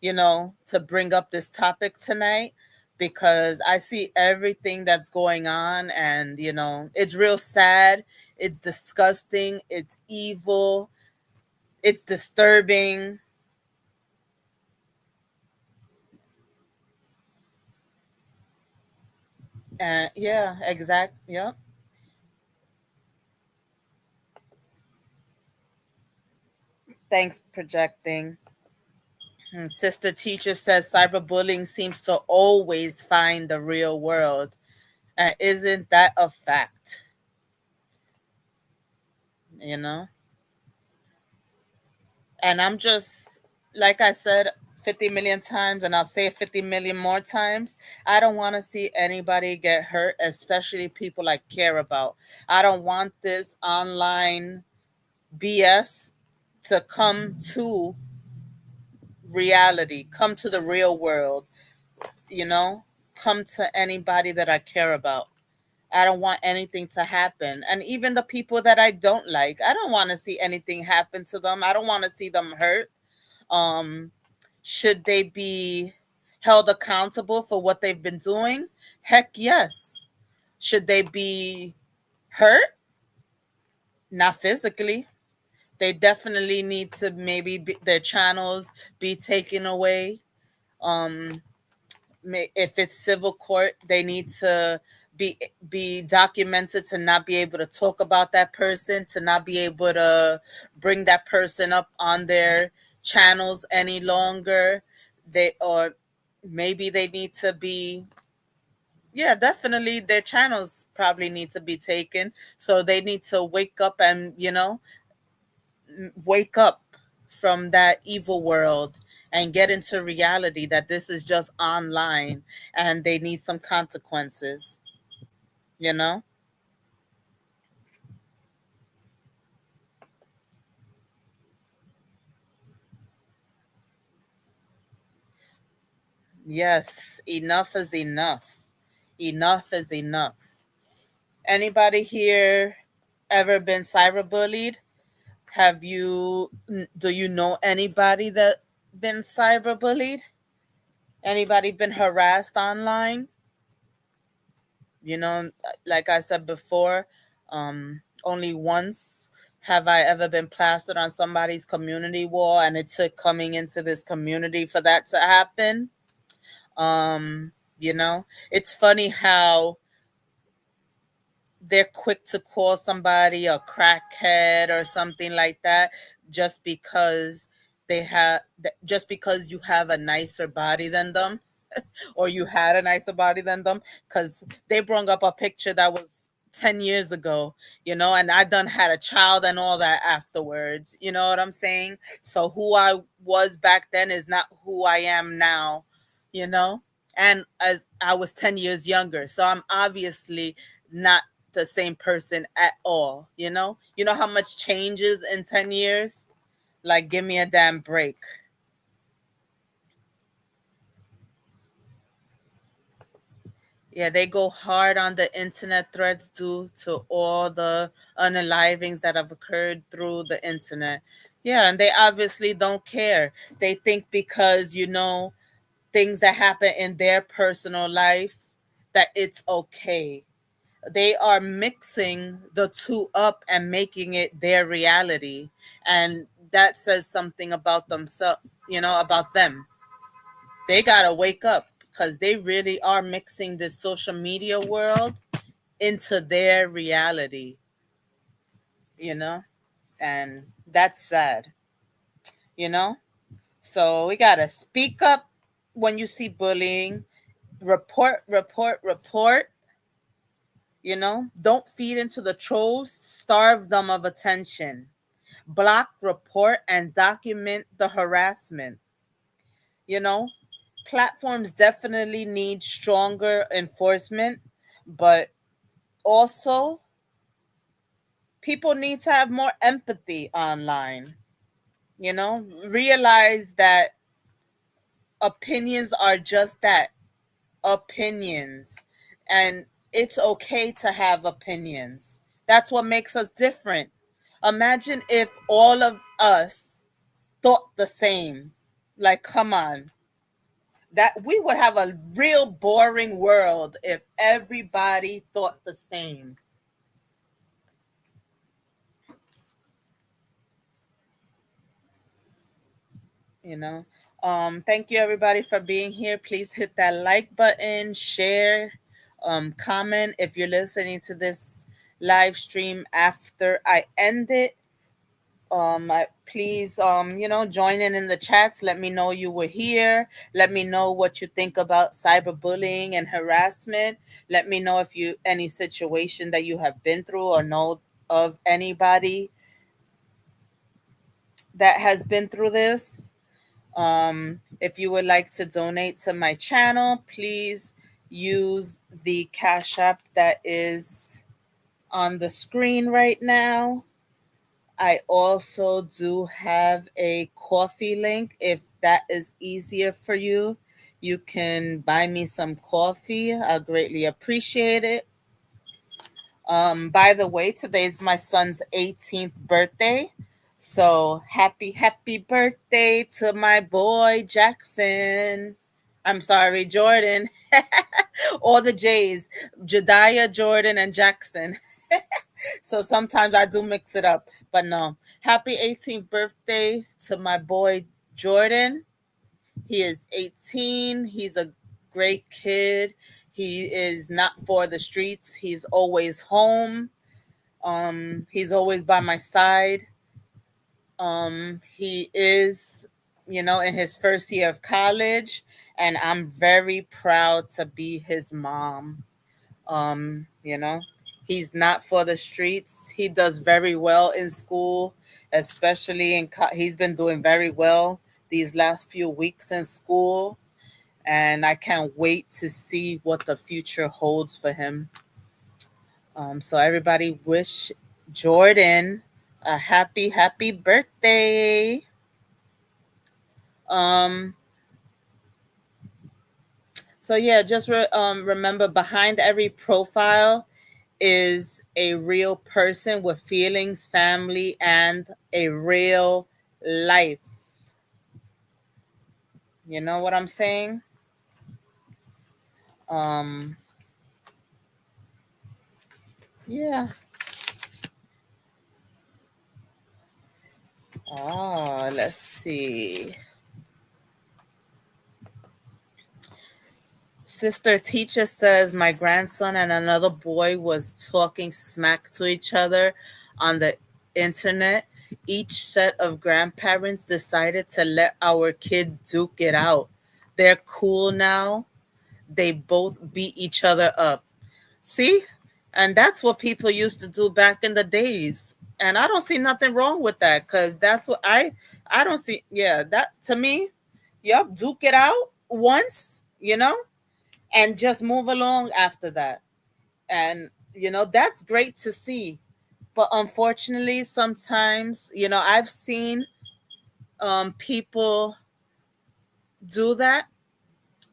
to bring up this topic tonight, because I see everything that's going on, and, it's real sad. It's disgusting. It's evil. It's disturbing. Yeah, exact. Yep. Thanks, projecting. Sister teacher says cyberbullying seems to always find the real world. And isn't that a fact? You know? And I'm just, like I said, 50 million times, and I'll say it 50 million more times. I don't want to see anybody get hurt, especially people I care about. I don't want this online BS to come to reality, come to the real world, you know, come to anybody that I care about. I don't want anything to happen. And even the people that I don't like, I don't want to see anything happen to them. I don't want to see them hurt. Um, should they be held accountable for what they've been doing? Heck yes. Should they be hurt? Not physically. They definitely need to maybe their channels be taken away. Um, if it's civil court, they need to be documented to not be able to talk about that person, to not be able to bring that person up on their channels any longer. They or maybe they need to be, yeah, definitely their channels probably need to be taken. So they need to wake up and, wake up from that evil world and get into reality that this is just online and they need some consequences, you know? Yes, enough is enough. Enough is enough. Anybody here ever been cyberbullied? Do you know anybody that been cyberbullied? Anybody been harassed online? You know, like I said before, only once have I ever been plastered on somebody's community wall, and it took coming into this community for that to happen. It's funny how they're quick to call somebody a crackhead or something like that just because just because you have a nicer body than them, or you had a nicer body than them, because they brought up a picture that was 10 years ago, and I done had a child and all that afterwards. You know what I'm saying? So who I was back then is not who I am now, you know? And as I was 10 years younger, so I'm obviously not the same person at all, you know? You know how much changes in 10 years? Like, give me a damn break. Yeah, they go hard on the internet threats due to all the unalivings that have occurred through the internet. Yeah, and they obviously don't care. They think because, things that happen in their personal life, that it's okay. They are mixing the two up and making it their reality. And that says something about themselves, about them. They got to wake up because they really are mixing the social media world into their reality, you know? And that's sad, you know? So we got to speak up when you see bullying, report, report, report, don't feed into the trolls, starve them of attention, block, report, and document the harassment, you know? Platforms definitely need stronger enforcement, but also people need to have more empathy online. Realize that opinions are just that, opinions, and it's okay to have opinions. That's what makes us different. Imagine if all of us thought the same. Like, come on. That we would have a real boring world if everybody thought the same. you know Thank you everybody for being here. Please hit that like button, share, comment if you're listening to this live stream after I end it. Please, join in the chats. Let me know you were here. Let me know what you think about cyberbullying and harassment. Let me know if you any situation that you have been through or know of anybody that has been through this. If you would like to donate to my channel, please use the Cash App that is on the screen right now. I also do have a coffee link. If that is easier for you, you can buy me some coffee. I greatly appreciate it. By the way, today's my son's 18th birthday. So happy birthday to my boy Jackson. I'm sorry, Jordan. All the J's, Jediah, Jordan, and Jackson. So sometimes I do mix it up. But no, happy 18th birthday to my boy Jordan. He is 18. He's a great kid. He is not for the streets. He's always home. He's always by my side. He is, in his first year of college, and I'm very proud to be his mom. Um, you know, he's not for the streets. He does very well in school, especially he's been doing very well these last few weeks in school, and I can't wait to see what the future holds for him. So everybody wish Jordan a happy birthday. Um, so yeah, just remember, behind every profile is a real person with feelings, family, and a real life. You know what I'm saying? Um, yeah. Let's see. Sister Teacher says my grandson and another boy was talking smack to each other on the internet. Each set of grandparents decided to let our kids duke it out. They're cool now. They both beat each other up. See? And that's what people used to do back in the days. And I don't see nothing wrong with that, because that's what I don't see. Yeah, that to me, yep, duke it out once, and just move along after that. And, that's great to see. But unfortunately, sometimes, I've seen people do that.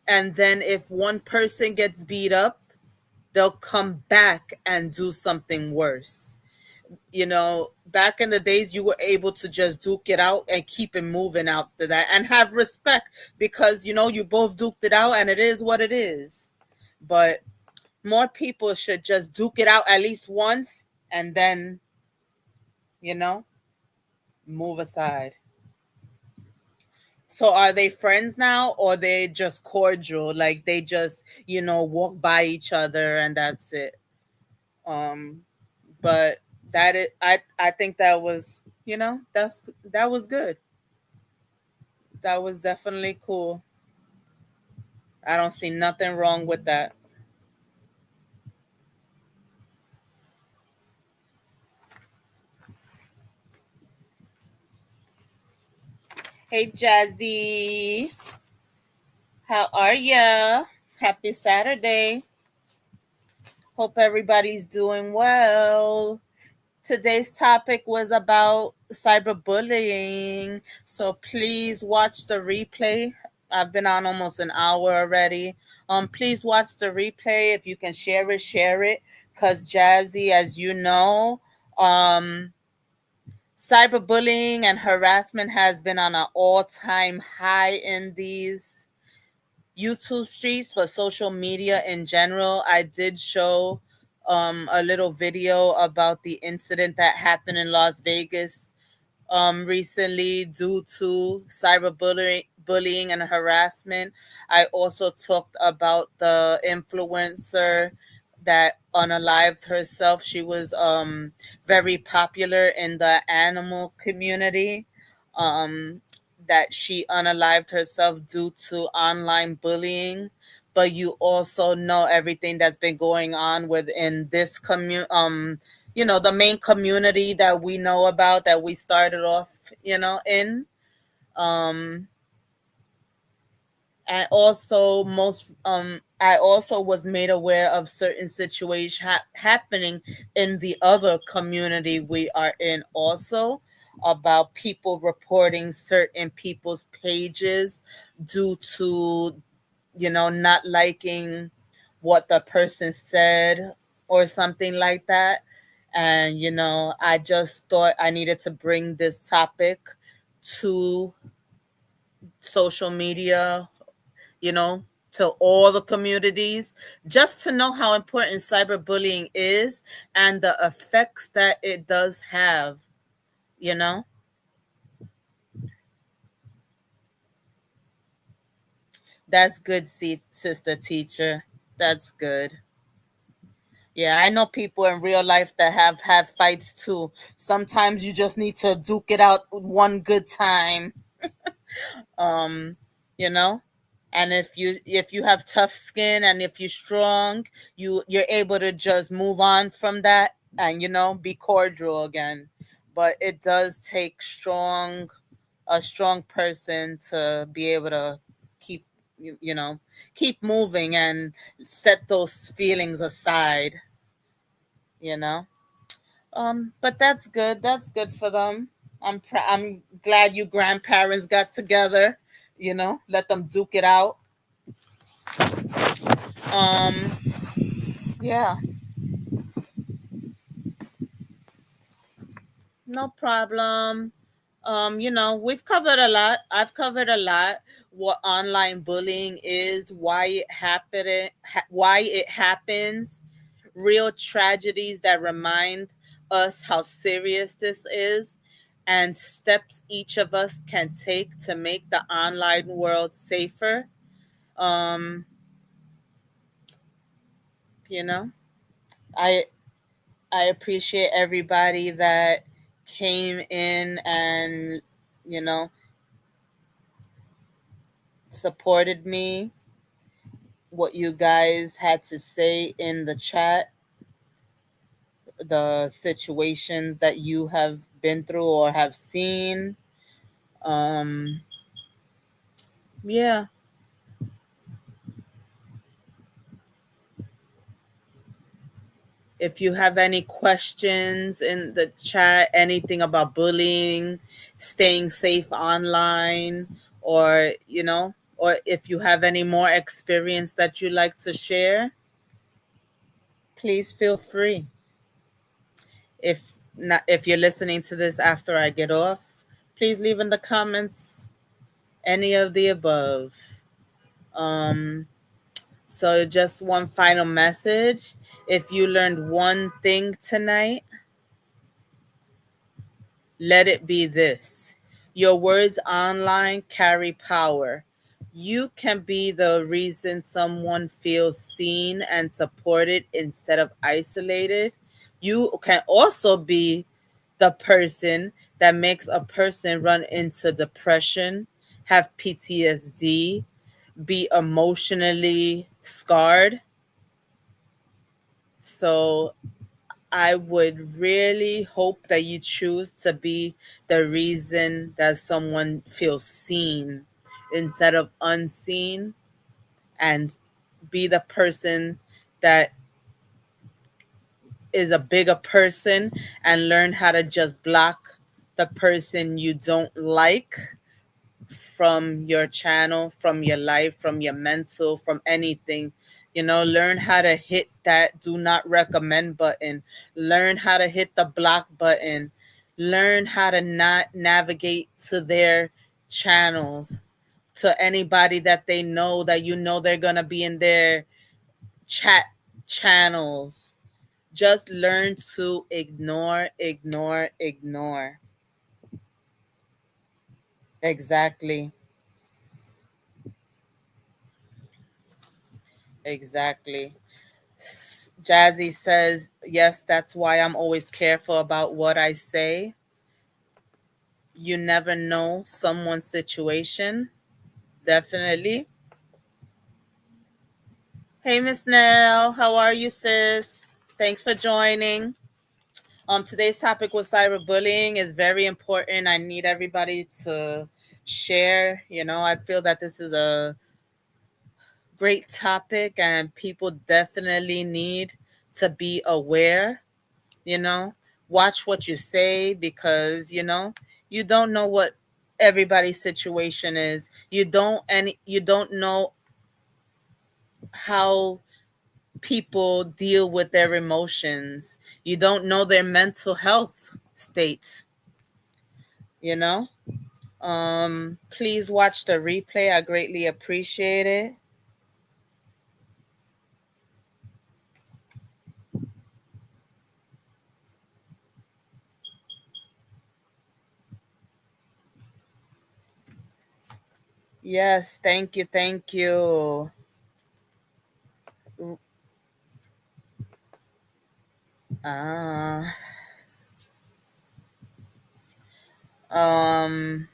And then if one person gets beat up, they'll come back and do something worse. Back in the days, you were able to just duke it out and keep it moving after that and have respect, because, you both duked it out and it is what it is. But more people should just duke it out at least once and then, move aside. So are they friends now, or they just cordial? Like they just, walk by each other and that's it. Um, but I think that was, that was good. That was definitely cool. I don't see nothing wrong with that. Hey, Jazzy. How are ya? Happy Saturday. Hope everybody's doing well. Today's topic was about cyberbullying. So please watch the replay. I've been on almost an hour already. Please watch the replay. If you can share it, share it. Because Jazzy, as you know, cyberbullying and harassment has been on an all-time high in these YouTube streets, but social media in general. I did show a little video about the incident that happened in Las Vegas recently due to cyberbullying and harassment. I also talked about the influencer that unalived herself. She was very popular in the animal community. Um, that she unalived herself due to online bullying. But you also know everything that's been going on within this the main community that we know about, that we started off, in. Um, And also I also was made aware of certain situations happening in the other community we are in also, about people reporting certain people's pages due to, not liking what the person said or something like that. And I just thought I needed to bring this topic to social media, you know, to all the communities, just to know how important cyberbullying is and the effects that it does have, you know? That's good, sister teacher. That's good. Yeah, I know people in real life that have had fights too. Sometimes you just need to duke it out one good time. um you know and if you have tough skin and if you're strong, you're able to just move on from that and be cordial again. But it does take a strong person to be able to keep you know keep moving and set those feelings aside you know but that's good for them. I'm glad you grandparents got together, let them duke it out. um yeah, no problem. We've covered a lot. I've covered a lot. What online bullying is, why it happens, real tragedies that remind us how serious this is, and steps each of us can take to make the online world safer. Um, you know, I I appreciate everybody that came in and you know supported me, what you guys had to say in the chat, the situations that you have been through or have seen. Um, yeah. If you have any questions in the chat, anything about bullying, staying safe online, or if you have any more experience that you'd like to share, please feel free. If you're listening to this after I get off, please leave in the comments any of the above. Um, so just one final message. If you learned one thing tonight, let it be this: your words online carry power. You can be the reason someone feels seen and supported instead of isolated. You can also be the person that makes a person run into depression, have PTSD, be emotionally scarred. So I would really hope that you choose to be the reason that someone feels seen instead of unseen, and be the person that is a bigger person and learn how to just block the person you don't like from your channel, from your life, from your mental, from anything. Learn how to hit that do not recommend button. Learn how to hit the block button. Learn how to not navigate to their channels, to anybody that they know that they're going to be in their chat channels. Just learn to ignore, ignore, ignore. Exactly. Exactly. Jazzy says, yes, that's why I'm always careful about what I say. You never know someone's situation. Definitely. Hey, Miss Nell, how are you, sis? Thanks for joining. Today's topic was cyberbullying is very important. I need everybody to share. I feel that this is a great topic, and people definitely need to be aware, you know. Watch what you say, because, you don't know what everybody's situation is. You don't know how people deal with their emotions. You don't know their mental health states, you know. Please watch the replay. I greatly appreciate it. Yes, thank you, thank you. Ah, um,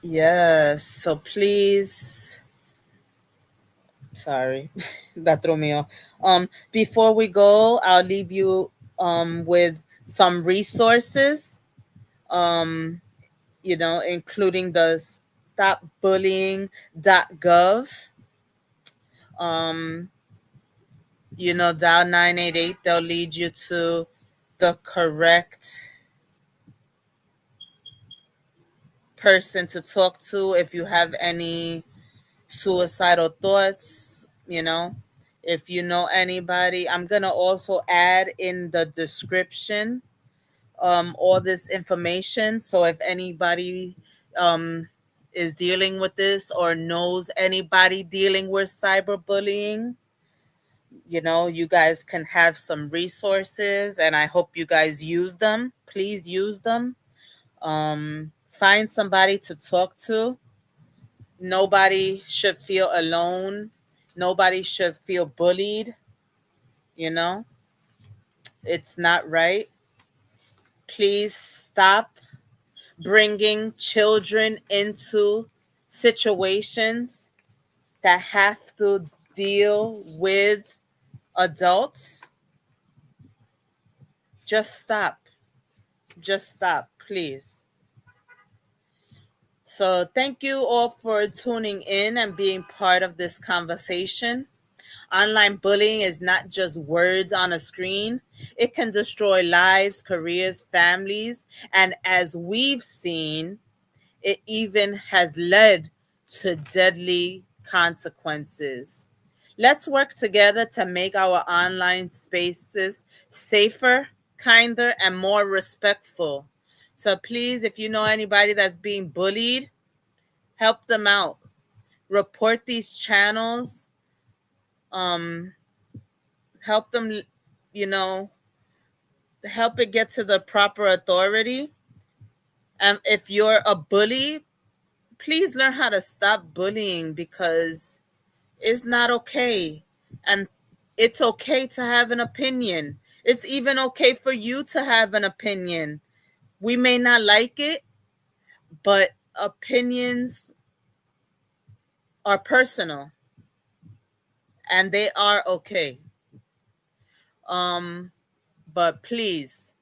yes. So please, sorry, that threw me off. Before we go, I'll leave you with some resources. Um, including the Stopbullying.gov. Um, dial 988. They'll lead you to the correct person to talk to if you have any suicidal thoughts. If you know anybody, I'm gonna also add in the description all this information. So if anybody is dealing with this or knows anybody dealing with cyberbullying, you guys can have some resources, and I hope you guys use them. Please use them. Find somebody to talk to. Nobody should feel alone. Nobody should feel bullied. You know, it's not right. Please stop bringing children into situations that have to deal with adults. Just stop. Just stop, please. So, thank you all for tuning in and being part of this conversation. Online bullying is not just words on a screen. It can destroy lives, careers, families, and as we've seen, it even has led to deadly consequences. Let's work together to make our online spaces safer, kinder, and more respectful. So please, if you know anybody that's being bullied, help them out. Report these channels. Um, Help them, you know, help it get to the proper authority. And if you're a bully, please learn how to stop bullying, because it's not okay. And it's okay to have an opinion. It's even okay for you to have an opinion. We may not like it, but opinions are personal and they are okay. Um, but please,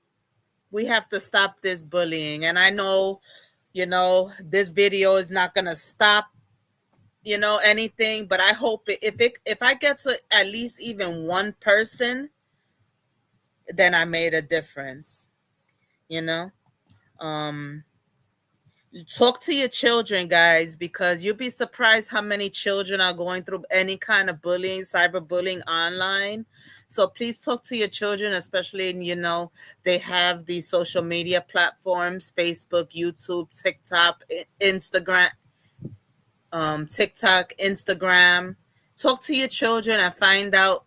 we have to stop this bullying. And I know, this video is not gonna stop, anything, but I hope if I get to at least even one person, then I made a difference. you know um Talk to your children, guys, because you'll be surprised how many children are going through any kind of bullying, cyberbullying online. So please talk to your children, especially in, they have these social media platforms: Facebook, YouTube, Instagram, Instagram. Talk to your children and find out,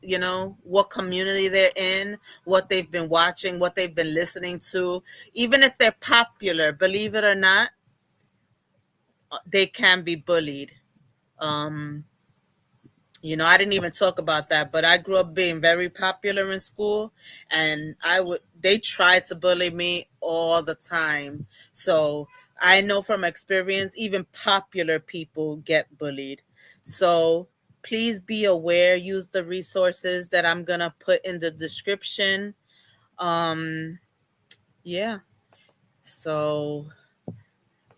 what community they're in, what they've been watching, what they've been listening to. Even if they're popular, believe it or not, they can be bullied. Um, I didn't even talk about that, but I grew up being very popular in school, and they tried to bully me all the time. So I know from experience, even popular people get bullied. So please be aware, use the resources that I'm gonna put in the description. Yeah. So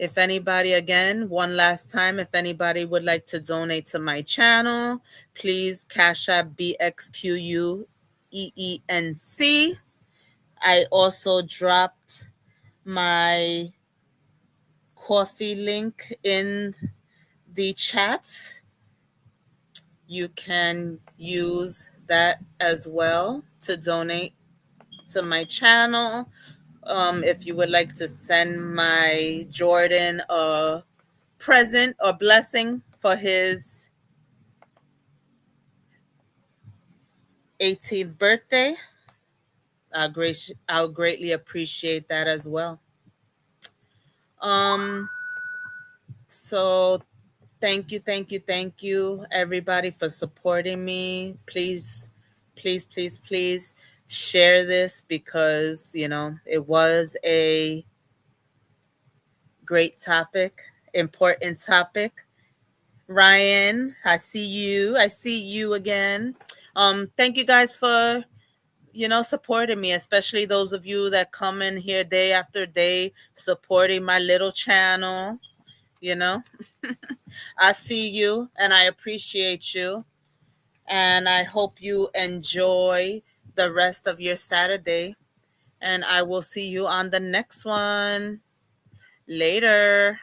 If anybody, again, one last time, if anybody would like to donate to my channel, please Cash App BXQUEENC. I also dropped my coffee link in the chat. You can use that as well to donate to my channel. If you would like to send my Jordan a present or blessing for his 18th birthday, I'll greatly appreciate that as well. So thank you, everybody, for supporting me. Please share this, because, it was a great topic, important topic. Ryan, I see you again. Thank you guys for, supporting me, especially those of you that come in here day after day supporting my little channel. I see you and I appreciate you. And I hope you enjoy the rest of your Saturday. And I will see you on the next one. Later.